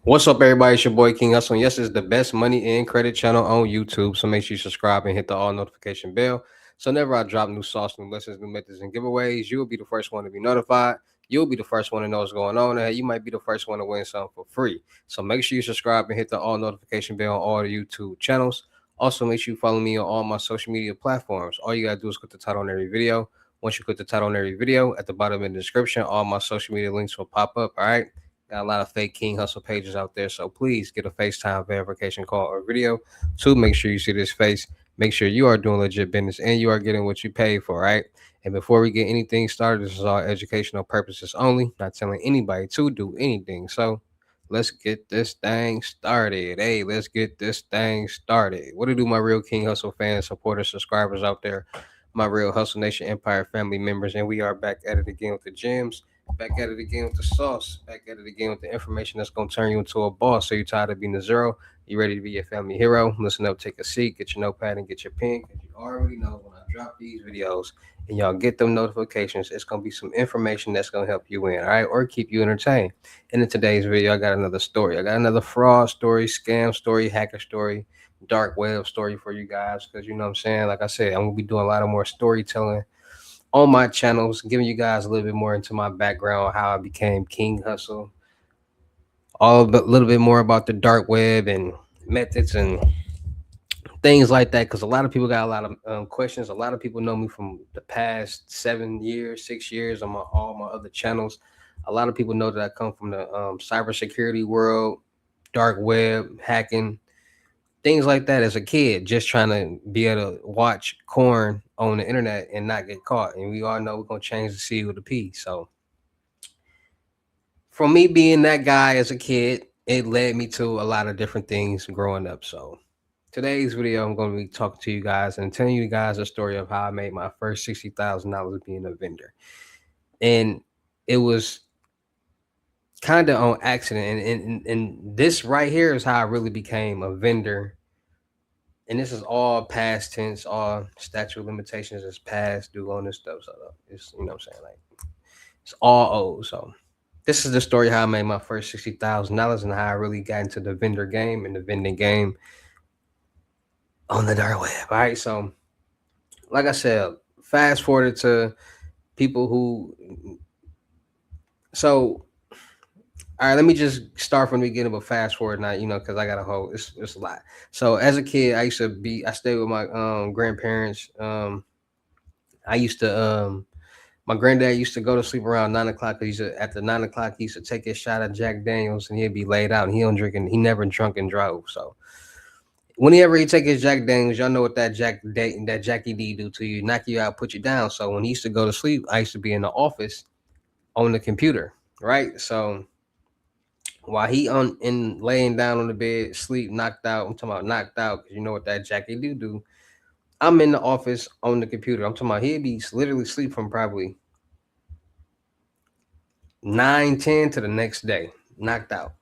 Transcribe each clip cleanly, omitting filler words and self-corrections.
What's up, everybody? It's your boy King Hussle. And yes, it's the best money and credit channel on YouTube. So make sure you subscribe and hit the all notification bell. So whenever I drop new sauce, new lessons, new methods, and giveaways, you'll be the first one to be notified. You'll be the first one to know what's going on. And you might be the first one to win something for free. So make sure you subscribe and hit the all notification bell on all the YouTube channels. Also, make sure you follow me on all my social media platforms. All you gotta do is click the title on every video. Once you click the title on every video, at the bottom in the description, all my social media links will pop up. All right. Got a lot of fake King Hustle pages out there. So please get a FaceTime verification call or video to make sure you see this face. Make sure you are doing legit business and you are getting what you pay for, right? And before we get anything started, this is all educational purposes only, not telling anybody to do anything. So let's get this thing started. Hey, let's get this thing started. What do my real King Hustle fans, supporters, subscribers out there, my real Hustle Nation Empire family members, and we are back at it again with the gems. Back at it again with the sauce. Back at it again with the information that's gonna turn you into a boss. So you're tired of being a zero. You ready to be your family hero? Listen up, take a seat, get your notepad and get your pen. Cause you already know when I drop these videos and y'all get them notifications, it's gonna be some information that's gonna help you win, all right, or keep you entertained. And in today's video, I got another story. I got another fraud story, scam story, hacker story, dark web story for you guys. Cause you know what I'm saying. Like I said, I'm gonna be doing a lot of more storytelling on my channels, giving you guys a little bit more into my background, how I became King Hustle, all a little bit more about the dark web and methods and things like that. Because a lot of people got a lot of questions. A lot of people know me from the past 7 years, 6 years on all my other channels. A lot of people know that I come from the cybersecurity world, dark web, hacking, things like that as a kid, just trying to be able to watch corn on the internet and not get caught. And we all know we're gonna change the C with a P. So from me being that guy as a kid, it led me to a lot of different things growing up. So today's video, I'm gonna be talking to you guys and telling you guys a story of how I made my first $60,000 being a vendor. And it was kind of on accident. And this right here is how I really became a vendor, and this is all past tense, all statute of limitations is past due on this stuff. So it's, you know what I'm saying, like it's all old. So this is the story how I made my first $60,000 and how I really got into the vendor game and the vending game on the dark web. All right, so like I said, fast forwarded to people who. So all right, let me just start from the beginning, but fast forward now, because I got a whole it's a lot. So as a kid, I stayed with my grandparents. I used to My granddad used to go to sleep around 9 o'clock. Cause after 9 o'clock, he used to take his shot of Jack Daniels and he'd be laid out. And he don't drink and he never drunk and drove. So whenever he take his Jack Daniels, y'all know what that Jackie D do to you, knock you out, put you down. So when he used to go to sleep, I used to be in the office on the computer, right? So while he on in laying down on the bed, sleep, knocked out. I'm talking about knocked out because you know what that Jackie do. I'm in the office on the computer. I'm talking about he'd be literally sleep from probably 9, 10 to the next day, knocked out.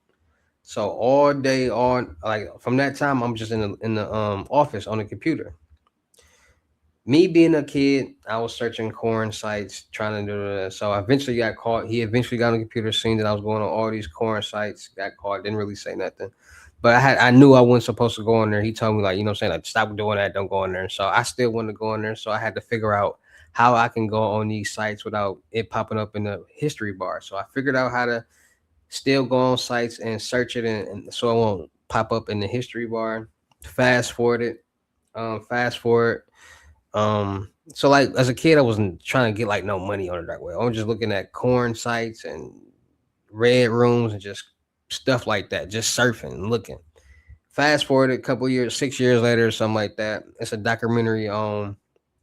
So all day on, like from that time, I'm just in the office on the computer. Me being a kid, I was searching corn sites, trying to do that. So I eventually got caught. He eventually got on the computer, seen that I was going on all these corn sites, got caught, didn't really say nothing. But I knew I wasn't supposed to go on there. He told me, like, you know what I'm saying, like, stop doing that, don't go on there. So I still wanted to go on there. So I had to figure out how I can go on these sites without it popping up in the history bar. So I figured out how to still go on sites and search it, and so it won't pop up in the history bar. Fast forward it, fast forward. So like as a kid, I wasn't trying to get like no money on the dark web. I was just looking at corn sites and red rooms and just stuff like that, just surfing and looking. Fast forward a couple years, 6 years later, or something like that. It's a documentary on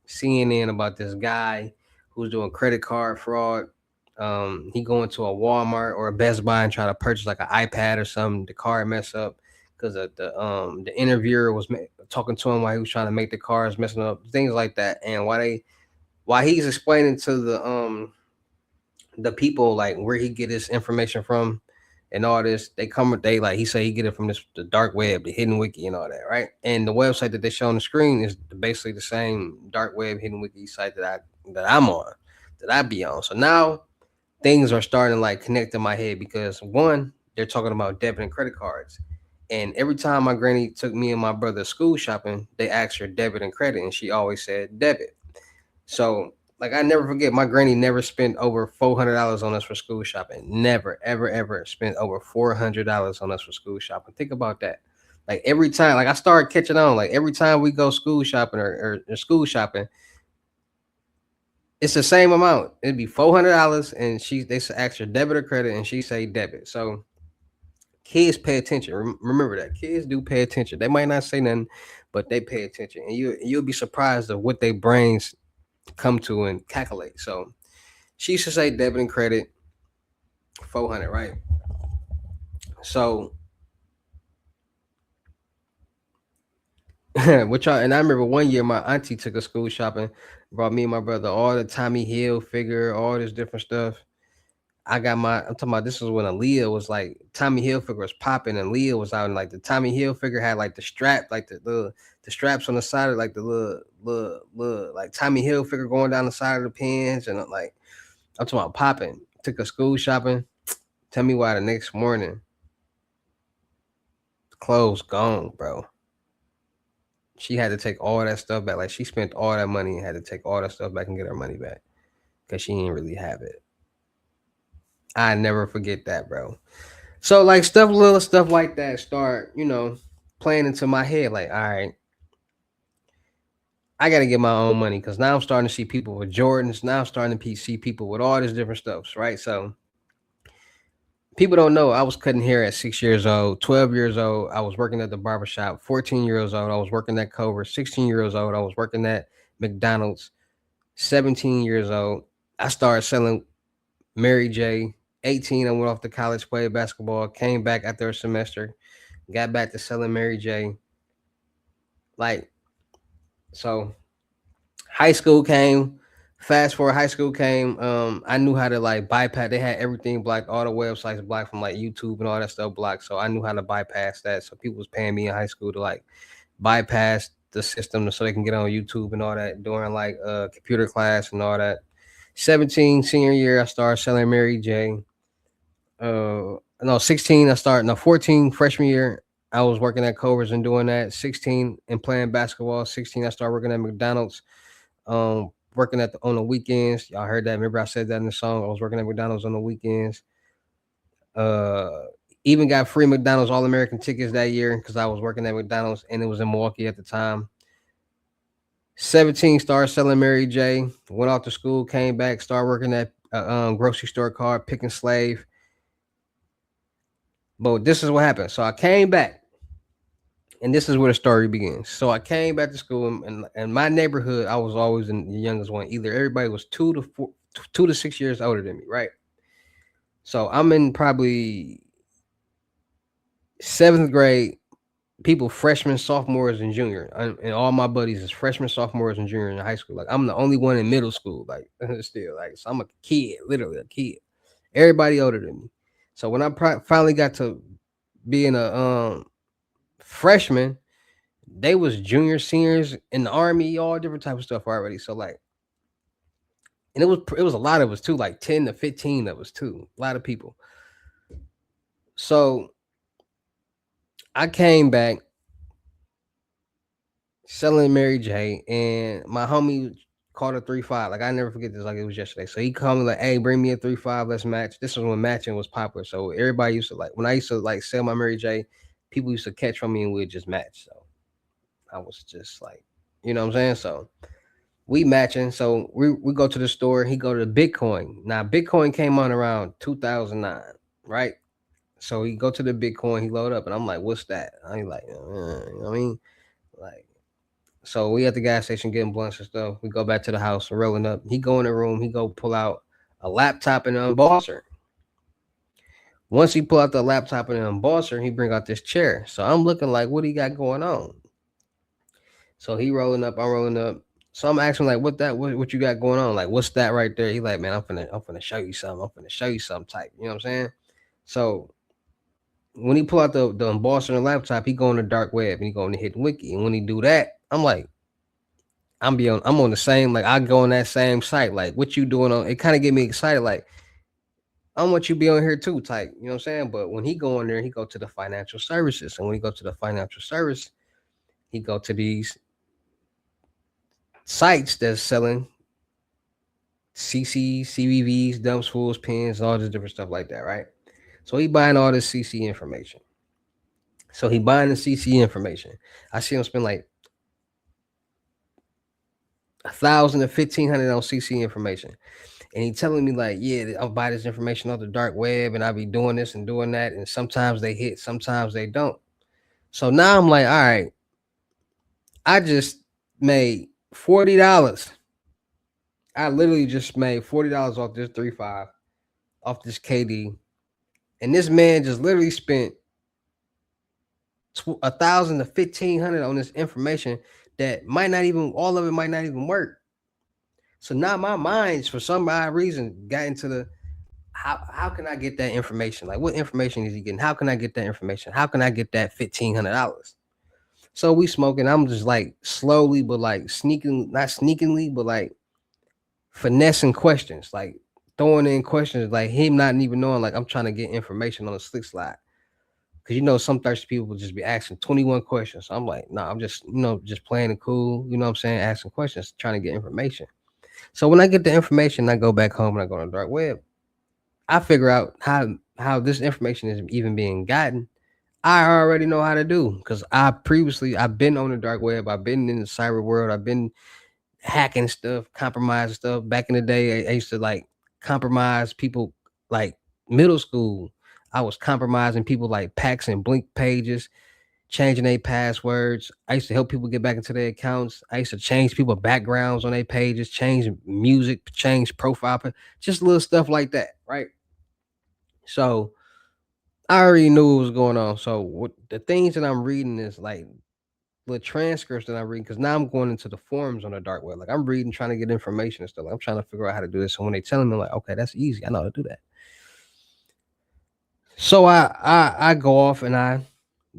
CNN about this guy who's doing credit card fraud. He going to a Walmart or a Best Buy and try to purchase like an iPad or something. The card mess up because the interviewer was talking to him while he was trying to make the cards messing up, things like that. And while he's explaining to the people like where he get his information from and all this, they like he said he get it from the dark web, the hidden wiki and all that, right? And the website that they show on the screen is basically the same dark web hidden wiki site that I'm on, that I be on. So now things are starting to like connect in my head because one, they're talking about debit and credit cards. And every time my granny took me and my brother school shopping, they asked her debit and credit, and she always said debit. So like I never forget, my granny never spent over $400 on us for school shopping. Never, ever, ever spent over $400 on us for school shopping. Think about that. Like every time, like I started catching on. Like every time we go school shopping or school shopping, it's the same amount. It'd be $400, and they ask her debit or credit, and she say debit. So kids pay attention. Remember that kids do pay attention. They might not say nothing, but they pay attention, and you'll be surprised of what their brains come to and calculate. So she used to say debit and credit 400, right? So which I and I remember one year my auntie took us school shopping, brought me and my brother all the Tommy Hill figure, all this different stuff. I'm talking about this was when Aaliyah was like Tommy Hill figure was popping and Leah was out, and like the Tommy Hill figure had like the strap, like the straps on the side of like the little like Tommy Hill figure going down the side of the pins, and like I'm talking about popping. Took us school shopping. Tell me why the next morning clothes gone, bro. She had to take all that stuff back. Like she spent all that money and had to take all that stuff back and get her money back because she didn't really have it. I never forget that, bro. So like little stuff like that start, playing into my head. Like, all right, I got to get my own money because now I'm starting to see people with Jordans. Now I'm starting to see people with all this different stuff, right? So people don't know I was cutting hair at 6 years old, 12 years old. I was working at the barbershop. 14 years old, I was working at Cover. 16 years old, I was working at McDonald's. 17 years old, I started selling Mary J. 18, I went off to college, played basketball, came back after a semester, got back to selling Mary J. Like, so high school came. Fast forward, high school came. I knew how to like bypass. They had everything blocked, all the websites blocked from like YouTube and all that stuff blocked. So I knew how to bypass that. So people was paying me in high school to like bypass the system so they can get on YouTube and all that during like computer class and all that. 17 senior year, I started selling Mary J. No, 16 I started. No, 14 freshman year, I was working at Covers and doing that. 16 and playing basketball. 16 I started working at McDonald's. Working on the weekends. Y'all heard that? Remember I said that in the song. I was working at McDonald's on the weekends. Uh, Even got free McDonald's All American tickets that year because I was working at McDonald's and it was in Milwaukee at the time. 17 started selling Mary J. Went off to school, came back, started working at grocery store card, picking slave. But this is what happened. So I came back, and this is where the story begins. So I came back to school, and my neighborhood, I was always the youngest one. Either everybody was 2 to 6 years older than me, right? So I'm in probably seventh grade. People freshmen, sophomores, and junior, and all my buddies is freshmen, sophomores, and junior in high school. Like I'm the only one in middle school. Like still, like so I'm a kid, literally a kid. Everybody older than me. So when I finally got to being a freshman, they was junior, seniors in the army, all different type of stuff already. So like, and it was a lot of us too, like 10 to 15 of us too, a lot of people. So I came back selling Mary J, and my homie called a 3-5. Like I never forget this, like it was yesterday. So he called me like, "Hey, bring me a 3-5, let's match." This was when matching was popular. So everybody used to like when I used to like sell my Mary J, people used to catch from me and we'd just match. So I was just like, you know what I'm saying? So we matching. So we go to the store. He go to the Bitcoin. Now Bitcoin came on around 2009, right? So he go to the Bitcoin. He load up, and I'm like, "What's that?" I like, you know what I mean, like. So we at the gas station getting blunts and stuff. We go back to the house, rolling up. He go in the room. He go pull out a laptop and an embosser. Once he pull out the laptop and an embosser, he bring out this chair. So I'm looking like, what he got going on? So he rolling up, I'm rolling up. So I'm asking like, what you got going on? Like, what's that right there? He like, man, I'm finna show you something. I'm finna show you something type. You know what I'm saying? So when he pull out the embosser and the laptop, he go on the dark web and he going to hit wiki. And when he do that, I'm like, I'm on the same, like I go on that same site. Like, what you doing on it kind of get me excited. Like, I want you to be on here too, type. You know what I'm saying? But when he go on there, he go to the financial services, and when he go to the financial service, he go to these sites that's selling CCs, CVVs, dumps, fools, pins, all this different stuff like that, right? So he buying all this CC information. So he buying the CC information. I see him spend like 1,000 to 1,500 on CC information. And he telling me like, yeah, I'll buy this information off the dark web and I'll be doing this and doing that. And sometimes they hit, sometimes they don't. So now I'm like, all right, I just made $40. I literally just made $40 off this 3.5, off this KD. And this man just literally spent 1,000 to 1,500 on this information that might not even, all of it might not even work. So now my mind, for some odd reason, got into the how can I get that information? Like, what information is he getting? How can I get that information? How can I get that $1,500? So we smoking. I'm just like slowly, but like sneaking, not sneakingly, but like finessing questions, like throwing in questions, like him not even knowing, like I'm trying to get information on a slick slide. Cause some thirsty people will just be asking 21 questions. So I'm like, nah, I'm just, just playing it cool. You know what I'm saying? Asking questions, trying to get information. So when I get the information, I go back home and I go on the dark web. I figure out how this information is even being gotten. I already know how to do because I've been on the dark web. I've been in the cyber world. I've been hacking stuff, compromising stuff. Back in the day, I used to like compromise people like middle school. I was compromising people like Pax and Blink pages, changing their passwords. I used to help people get back into their accounts. I used to change people backgrounds on their pages, change music, change profile, just little stuff like that, right? So I already knew what was going on. So what the things that I'm reading is like the transcripts that I'm reading, because now I'm going into the forums on the dark web. Like I'm reading, trying to get information and stuff. Like I'm trying to figure out how to do this. So when they telling me like, okay, that's easy, I know how to do that. So I go off and I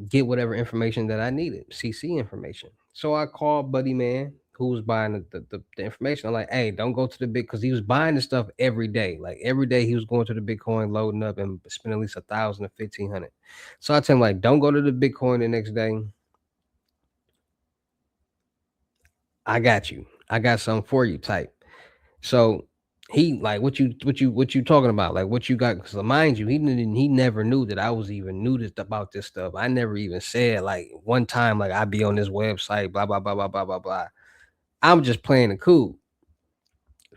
get whatever information that I needed, CC information. So I called Buddy Man who was buying the information. I'm like, hey, don't go to the big, because he was buying the stuff every day. Like every day he was going to the Bitcoin, loading up and spending at least 1,000 to 1,500. So I tell him like, don't go to the Bitcoin the next day. I got you. I got something for you type. So he like, what you talking about? Like what you got? Because mind you, he never knew that I was even knew this about this stuff. I never even said like one time like I'd be on this website, blah blah blah blah blah blah blah. I'm just playing it cool.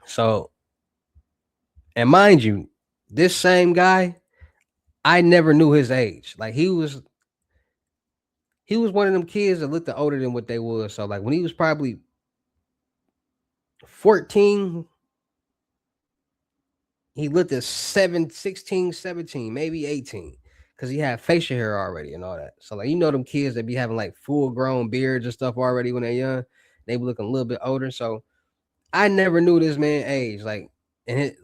So, and mind you, this same guy, I never knew his age. Like he was one of them kids that looked older than what they was. So like when he was probably 14, he looked at 16, 17, maybe 18. Cause he had facial hair already and all that. So like them kids that be having like full grown beards and stuff already when they're young, they be looking a little bit older. So I never knew this man age. Like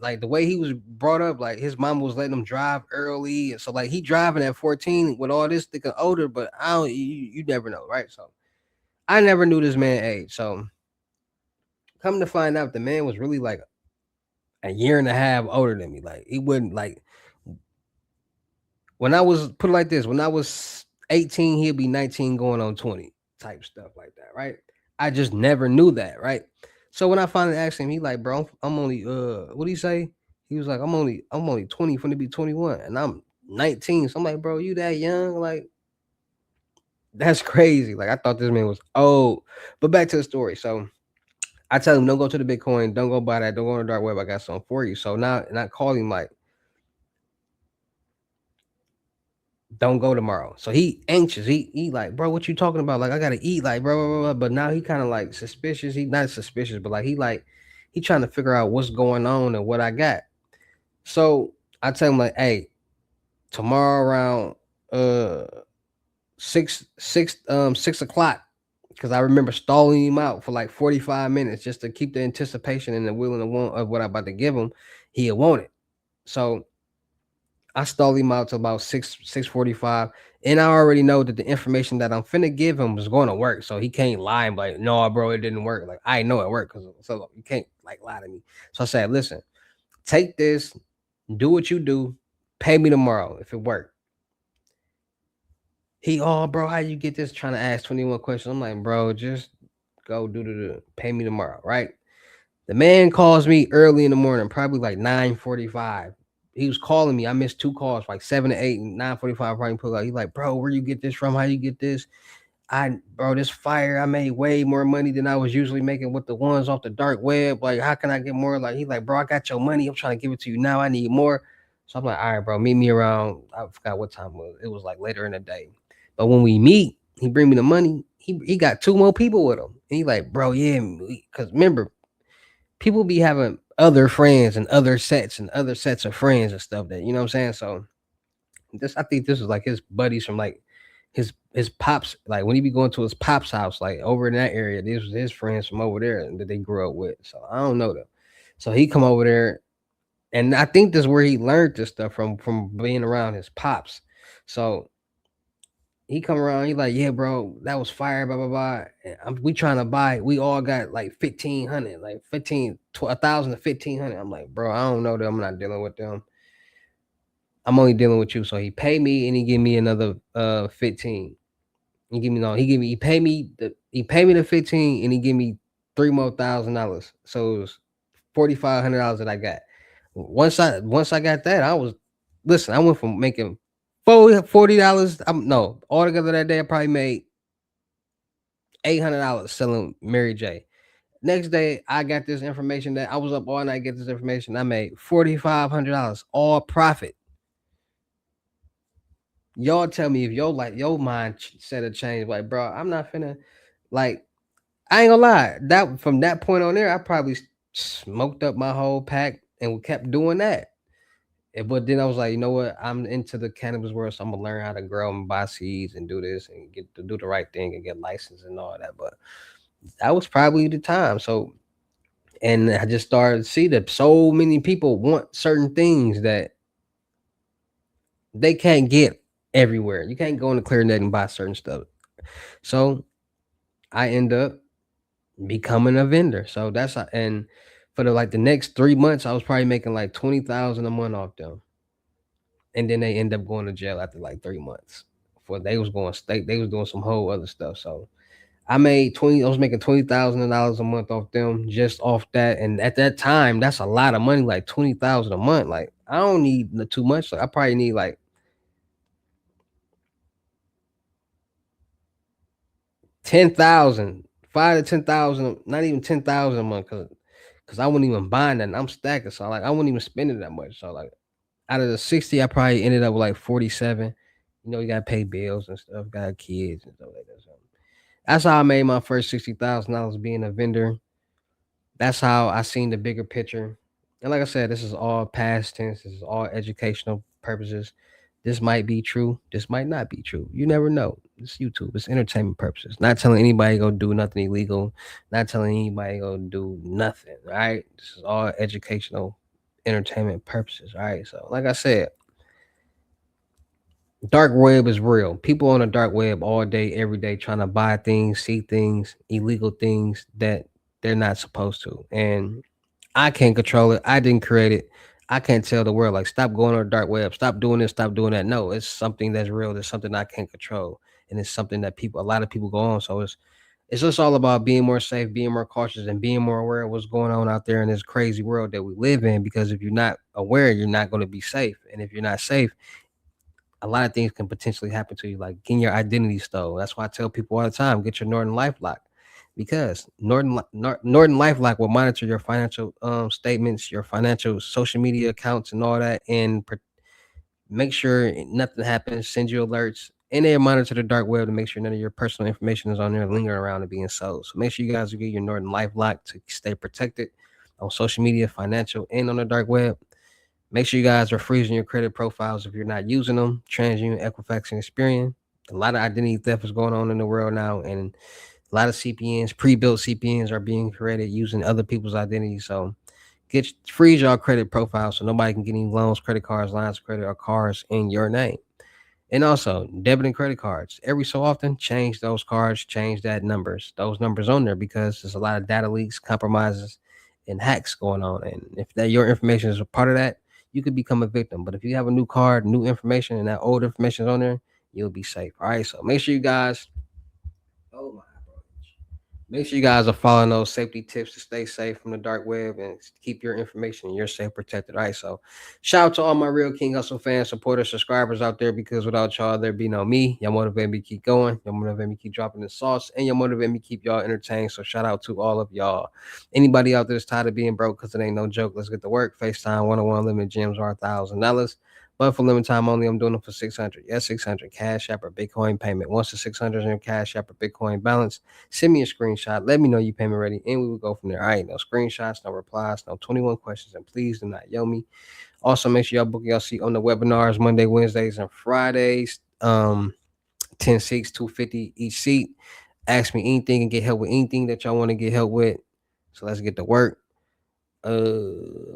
like the way he was brought up, like his mom was letting him drive early. And so like he driving at 14 with all this thinking older, but I don't you never know, right? So I never knew this man age. So come to find out the man was really like a year and a half older than me. Like he wouldn't like when I was put it like this, when I was 18, he'd be 19 going on 20 type stuff like that, right? I just never knew that, right? So when I finally asked him, he like, bro, I'm only what do you say? He was like, I'm only 20, finna be 21, and I'm 19. So I'm like, bro, you that young? Like, that's crazy. Like I thought this man was old. But back to the story. So I tell him, don't go to the Bitcoin, don't go buy that, don't go on the dark web. I got something for you. So now, and I call him like, don't go tomorrow. So he anxious. He like, bro, what you talking about? Like, I gotta eat, like, bro. But now he kind of like suspicious. He not suspicious, but like he trying to figure out what's going on and what I got. So I tell him like, hey, tomorrow around uh 6 o'clock, because I remember stalling him out for like 45 minutes just to keep the anticipation and the will and the want of what I'm about to give him. He'll want it. So I stalled him out to about 6:45, and I already know that the information that I'm finna give him is going to work. So he can't lie and be like, no, bro, it didn't work. Like I know it worked, because so you can't like lie to me. So I said, listen, take this. Do what you do. Pay me tomorrow if it worked. He, oh, bro, how you get this? Trying to ask 21 questions. I'm like, bro, just go do the pay me tomorrow, right? The man calls me early in the morning, probably like 9:45. He was calling me. I missed two calls, like 7 to 8 and 9:45. Probably pull out. He's like, bro, where you get this from? How you get this? Bro, this fire, I made way more money than I was usually making with the ones off the dark web. Like, how can I get more? Like, he like, bro, I got your money. I'm trying to give it to you now. I need more. So I'm like, all right, bro, meet me around. I forgot what time it was. It was like later in the day. But when we meet, he bring me the money. He got two more people with him. And he like, bro, yeah, because remember, people be having other friends and other sets of friends and stuff that you know what I'm saying. So this, I think this was like his buddies from like his pops, like when he be going to his pops house, like over in that area. These was his friends from over there that they grew up with. So I don't know them. So he come over there, and I think this is where he learned this stuff from being around his pops. So he come around, he like, yeah, bro, that was fire, blah blah blah. We trying to buy. We all got like 1,500, like 1,000 to 1,500. I'm like, bro, I don't know them. I'm not dealing with them. I'm only dealing with you. So he paid me and he give me another 15. He give me no. He give me. He paid me the 15 and he give me three more $1,000. So it was $4,500 that I got. Once I got that, I was listen. I went from making $40. No, altogether that day I probably made $800 selling Mary J. Next day I got this information that I was up all night get this information. I made $4,500 all profit. Y'all tell me if your mind set a change. Like, bro, I'm not finna like. I ain't gonna lie. That from that point on there, I probably smoked up my whole pack and kept doing that. But then I was like, you know what? I'm into the cannabis world, so I'm gonna learn how to grow and buy seeds and do this and get to do the right thing and get licensed and all that. But that was probably the time. So, and I just started to see that so many people want certain things that they can't get everywhere. You can't go into ClearNet and buy certain stuff. So I end up becoming a vendor. So that's and for the next 3 months, I was probably making like 20,000 a month off them. And then they end up going to jail after like 3 months. For they was going state, they was doing some whole other stuff. So I made 20. I was making $20,000 a month off them, just off that. And at that time, that's a lot of money. Like 20,000 a month. Like I don't need too much. Like I probably need like 10,000, 5 to 10,000, not even 10,000 a month, cause I wouldn't even buy that. I'm stacking, so like I wouldn't even spend it that much. So like out of the 60, I probably ended up with like 47. You know, you gotta pay bills and stuff, got kids and stuff like that. So that's how I made my first $60,000 being a vendor. That's how I seen the bigger picture. And like I said, this is all past tense. This is all educational purposes. This might be true. This might not be true. You never know. It's YouTube. It's entertainment purposes. Not telling anybody go do nothing illegal. Not telling anybody go do nothing. All right. This is all educational, entertainment purposes. All right. So like I said, dark web is real. People on the dark web all day, every day, trying to buy things, see things, illegal things that they're not supposed to. And I can't control it. I didn't create it. I can't tell the world like stop going on the dark web, stop doing this, stop doing that. No, it's something that's real. It's something I can't control, and it's something that a lot of people go on. So it's just all about being more safe, being more cautious, and being more aware of what's going on out there in this crazy world that we live in. Because if you're not aware, you're not going to be safe, and if you're not safe, a lot of things can potentially happen to you, like getting your identity stole. That's why I tell people all the time, get your Norton LifeLock, because Norton LifeLock will monitor your financial statements, your financial social media accounts, and all that, and make sure nothing happens. Send you alerts, and they monitor the dark web to make sure none of your personal information is on there lingering around and being sold. So make sure you guys get your Norton LifeLock to stay protected on social media, financial, and on the dark web. Make sure you guys are freezing your credit profiles if you're not using them. TransUnion, Equifax, and Experian. A lot of identity theft is going on in the world now, and a lot of CPNs, pre-built CPNs, are being created using other people's identities. So freeze your credit profile so nobody can get any loans, credit cards, lines of credit, or cars in your name. And also debit and credit cards. Every so often, change those cards, change those numbers on there, because there's a lot of data leaks, compromises, and hacks going on. And if that your information is a part of that, you could become a victim. But if you have a new card, new information, and that old information is on there, you'll be safe. All right. So make sure you guys. Oh my. Make sure you guys are following those safety tips to stay safe from the dark web and keep your information and your safe protected. All right. So shout out to all my real King Hustle fans, supporters, subscribers out there, because without y'all, there'd be no me. Y'all motivate me to keep going. Y'all motivate me to keep dropping the sauce, and y'all motivate me to keep y'all entertained. So shout out to all of y'all. Anybody out there that's tired of being broke, because it ain't no joke, let's get to work. FaceTime 101 limit gems are $1,000. But for limited time only, I'm doing them for 600. Yes, 600. Cash App or Bitcoin payment. Once the 600 is in your Cash App or Bitcoin balance, send me a screenshot. Let me know you payment ready, and we will go from there. All right, no screenshots, no replies, no 21 questions, and please do not yell me. Also, make sure y'all book y'all seat on the webinars Monday, Wednesdays, and Fridays. 10 seats, 250 each seat. Ask me anything and get help with anything that y'all want to get help with. So let's get to work.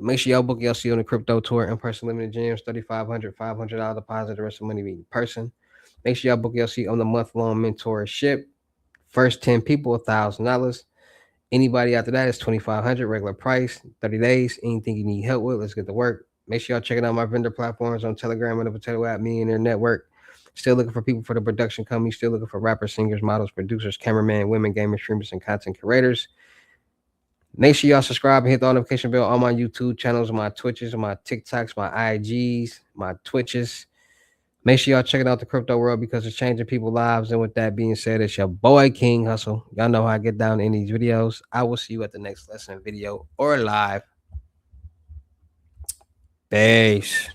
Make sure y'all book y'all seat on the crypto tour in person limited gems, $3,500 deposit, the rest of the money be in person. Make sure y'all book your seat on the month-long mentorship. First 10 people, $1,000. Anybody after that is $2,500 regular price, 30 days. Anything you need help with, let's get to work. Make sure y'all checking out my vendor platforms on Telegram and the Potato App, me and their network. Still looking for people for the production company. Still looking for rappers, singers, models, producers, cameramen, women, gamers, streamers, and content curators. Make sure y'all subscribe and hit the notification bell on my YouTube channels, my Twitches, my TikToks, my IGs, my Twitches. Make sure y'all checking out the crypto world because it's changing people's lives. And with that being said, it's your boy King Hustle. Y'all know how I get down in these videos. I will see you at the next lesson video or live. Peace.